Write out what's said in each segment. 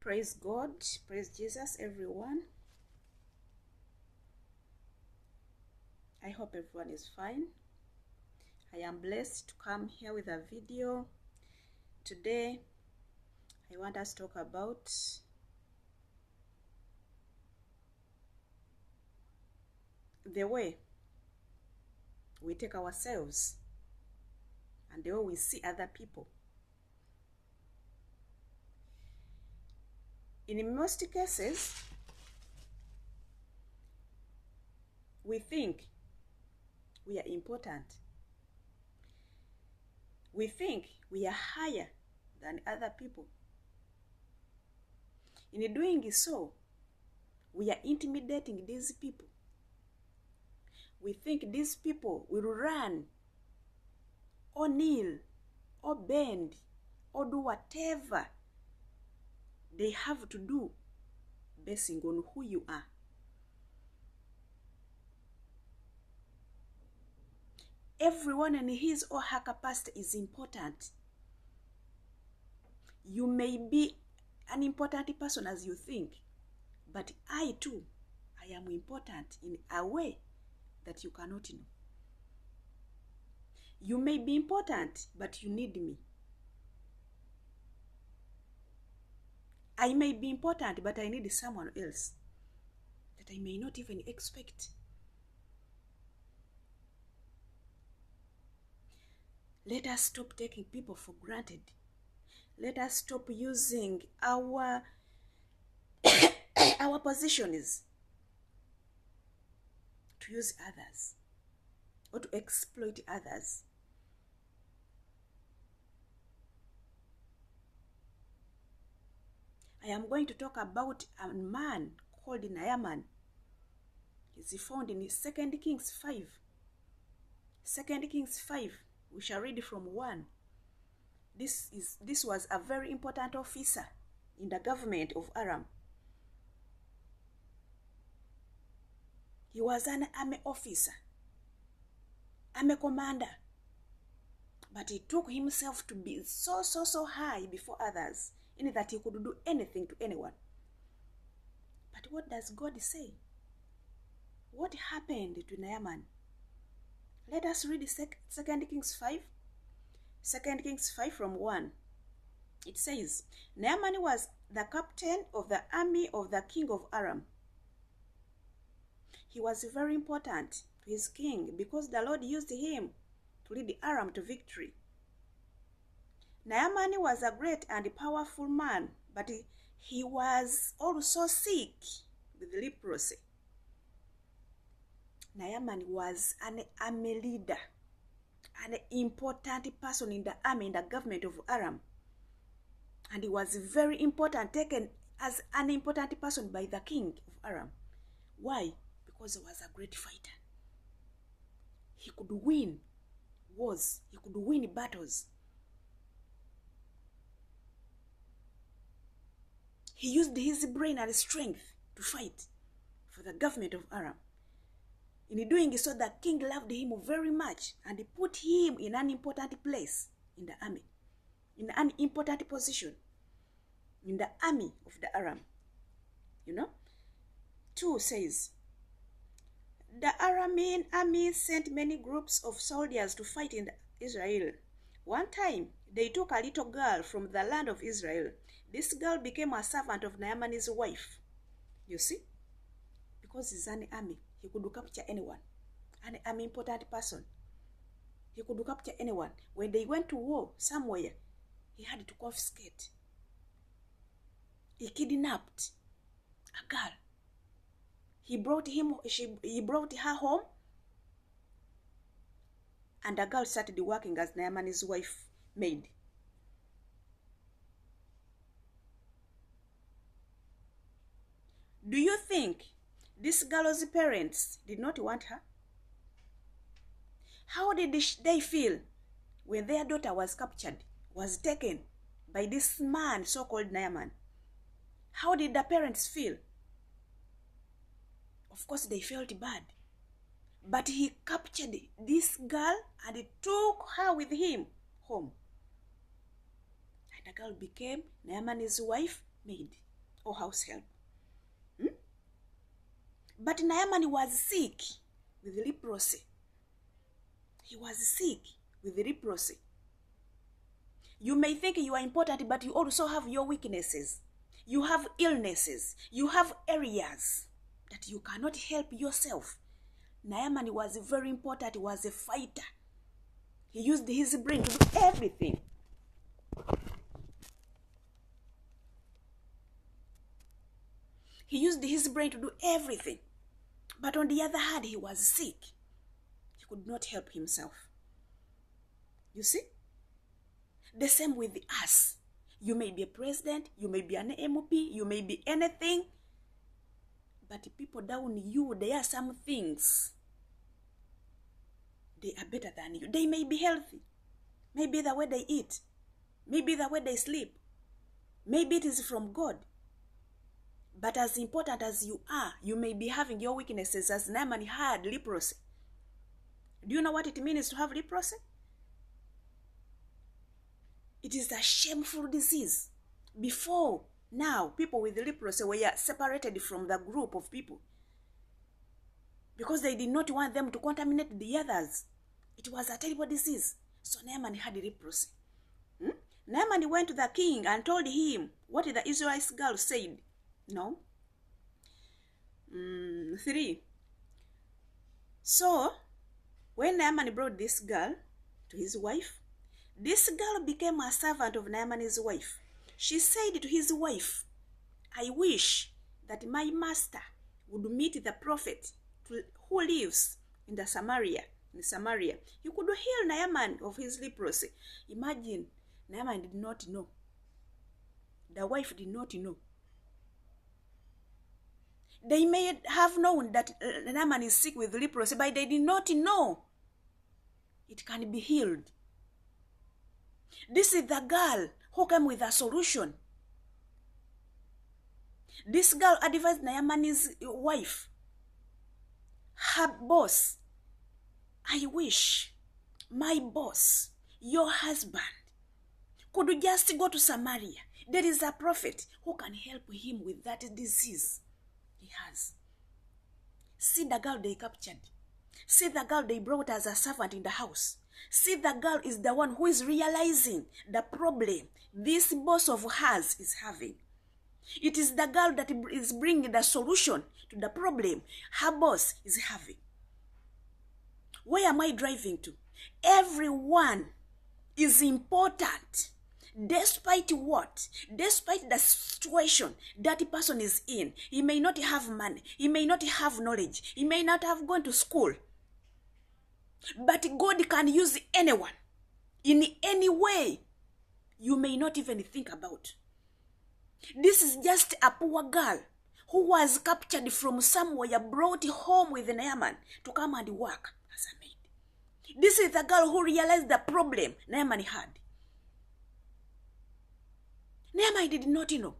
Praise God, praise Jesus, everyone. I hope everyone is fine. I am blessed to come here with a video. Today, I want us to talk about the way we take ourselves and the way we see other people. In most cases, we think we are important. We think we are higher than other people. In doing so, we are intimidating these people. We think these people will run or kneel or bend or do whatever they have to do based on who you are. Everyone in his or her capacity is important. You may be an important person as you think, but I too, I am important in a way that you cannot know. You may be important, but you need me. I may be important, but I need someone else that I may not even expect. Let us stop taking people for granted. Let us stop using our positions to use others or to exploit others. I am going to talk about a man called Naaman. He's found in 2 Kings 5. 2 Kings 5, we shall read from 1. This was a very important officer in the government of Aram. He was an army officer, army commander, but he took himself to be so high before others, in that he could do anything to anyone. But what does God say? What happened to Naaman? Let us read 2 Kings 5. 2 Kings 5 from 1. It says, Naaman was the captain of the army of the king of Aram. He was very important to his king because the Lord used him to lead Aram to victory. Naaman was a great and powerful man, but he was also sick with leprosy. Naaman was an army leader, an important person in the army, in the government of Aram. And he was very important, taken as an important person by the king of Aram. Why? Because he was a great fighter. He could win wars. He could win battles. He used his brain and strength to fight for the government of Aram. In doing so, the king loved him very much and he put him in an important place in the army, in an important position in the army of the Aram. 2 says, the Aramean army sent many groups of soldiers to fight in Israel. One time, they took a little girl from the land of Israel. This girl became a servant of Naaman's wife. You see? Because he's an army, he could capture anyone. An important person. He could capture anyone. When they went to war somewhere, he had to confiscate. He kidnapped a girl. He brought her home, and the girl started working as Naaman's wife maid. Do you think this girl's parents did not want her? How did they feel when their daughter was captured, was taken by this man so-called Naaman? How did the parents feel? Of course, they felt bad. But he captured this girl and he took her with him home. And the girl became Naaman's wife maid. or house help. But Naaman was sick with leprosy. He was sick with leprosy. You may think you are important, but you also have your weaknesses. You have illnesses. You have areas that you cannot help yourself. Naaman was very important. He was a fighter. He used his brain to do everything. He used his brain to do everything. But on the other hand, he was sick. He could not help himself. You see? The same with us. You may be a president, you may be an MP, you may be anything. But people down you, there are some things. They are better than you. They may be healthy. Maybe the way they eat. Maybe the way they sleep. Maybe it is from God. But as important as you are, you may be having your weaknesses, as Naaman had leprosy. Do you know what it means to have leprosy? It is a shameful disease. Before now, people with leprosy were separated from the group of people because they did not want them to contaminate the others. It was a terrible disease. So Naaman had leprosy. Naaman went to the king and told him what the Israelite girl said. No. 3. So, when Naaman brought this girl to his wife, this girl became a servant of Naaman's wife. She said to his wife, I wish that my master would meet the prophet who lives in Samaria. He could heal Naaman of his leprosy. Imagine, Naaman did not know. The wife did not know. They may have known that Naaman is sick with leprosy, but they did not know it can be healed. This is the girl who came with a solution. This girl advised Naaman's wife, her boss, I wish my boss, your husband, could just go to Samaria. There is a prophet who can help him with that disease he has. See the girl they captured. See the girl they brought as a servant in the house. See, the girl is the one who is realizing the problem this boss of hers is having. It is the girl that is bringing the solution to the problem her boss is having. Where am I driving to? Everyone is important. Despite what? Despite the situation that person is in. He may not have money. He may not have knowledge. He may not have gone to school. But God can use anyone in any way you may not even think about. This is just a poor girl who was captured from somewhere, brought home with Naaman to come and work as a maid. This is the girl who realized the problem Naaman had. Naaman did not know.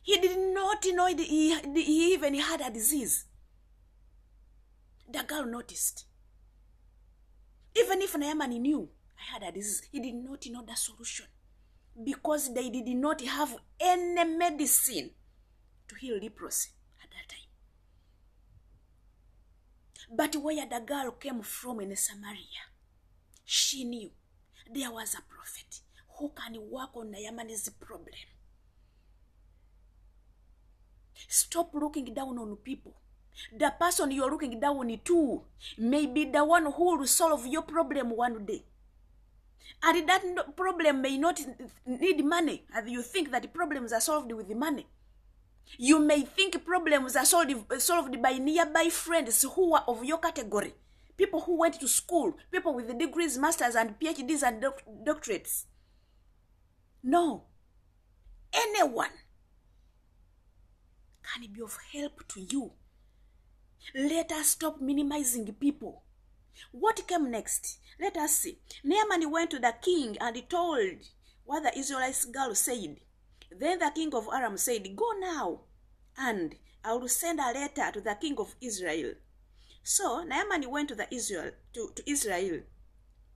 He did not know he even had a disease. The girl noticed. Even if Naaman knew I had a disease, he did not know the solution. Because they did not have any medicine to heal leprosy at that time. But where the girl came from in Samaria, she knew there was a prophet who can work on Naaman's problem. Stop looking down on people. The person you're looking down to may be the one who will solve your problem one day. And that problem may not need money, as you think that problems are solved with money. You may think problems are solved by nearby friends who are of your category. People who went to school, people with degrees, masters, and PhDs and doctorates. No. Anyone can be of help to you. Let us stop minimizing people. What came next? Let us see. Naaman went to the king and he told what the Israelite girl said. Then the king of Aram said, go now, and I will send a letter to the king of Israel. So Naaman went to Israel.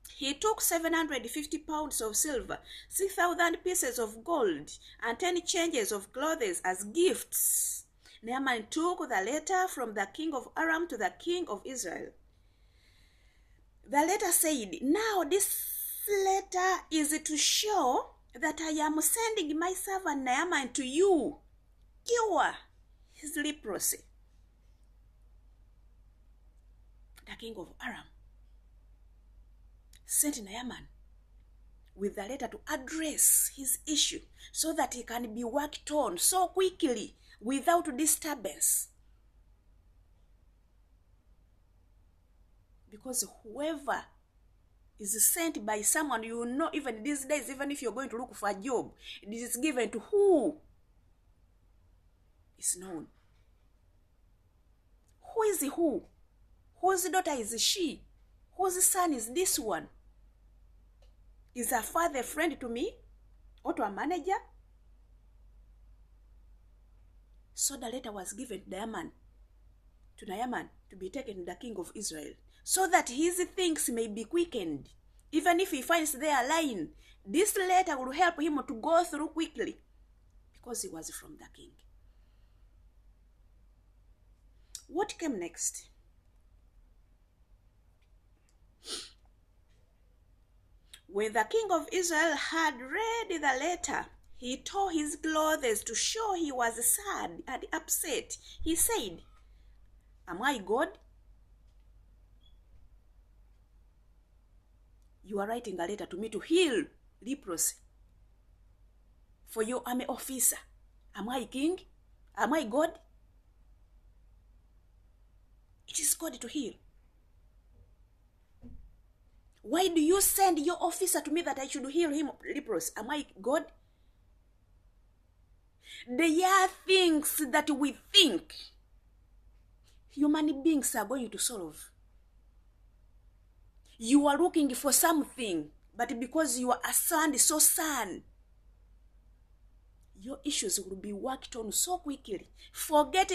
He took 750 pounds of silver, 6,000 pieces of gold, and 10 changes of clothes as gifts. Naaman took the letter from the king of Aram to the king of Israel. The letter said, "Now this letter is to show that I am sending my servant Naaman to you. Cure his leprosy." The king of Aram sent Naaman with the letter to address his issue so that he can be worked on so quickly without disturbance. Because whoever is sent by someone, you know, even these days, even if you're going to look for a job, it is given to who is known. Who is who? Whose daughter is she? Whose son is this one? Is her father a friend to me or to a manager? So the letter was given to Naaman to be taken to the king of Israel, so that his things may be quickened. Even if he finds there a line, this letter will help him to go through quickly, because he was from the king. What came next? When the king of Israel had read the letter, he tore his clothes to show he was sad and upset. He said, "Am I God? You are writing a letter to me to heal leprosy for your army officer. Am I king? Am I God? It is God to heal. Why do you send your officer to me that I should heal him leprosy? Am I God?" There are things that we think human beings are going to solve. You are looking for something, but because you are a son, your issues will be worked on so quickly. Forget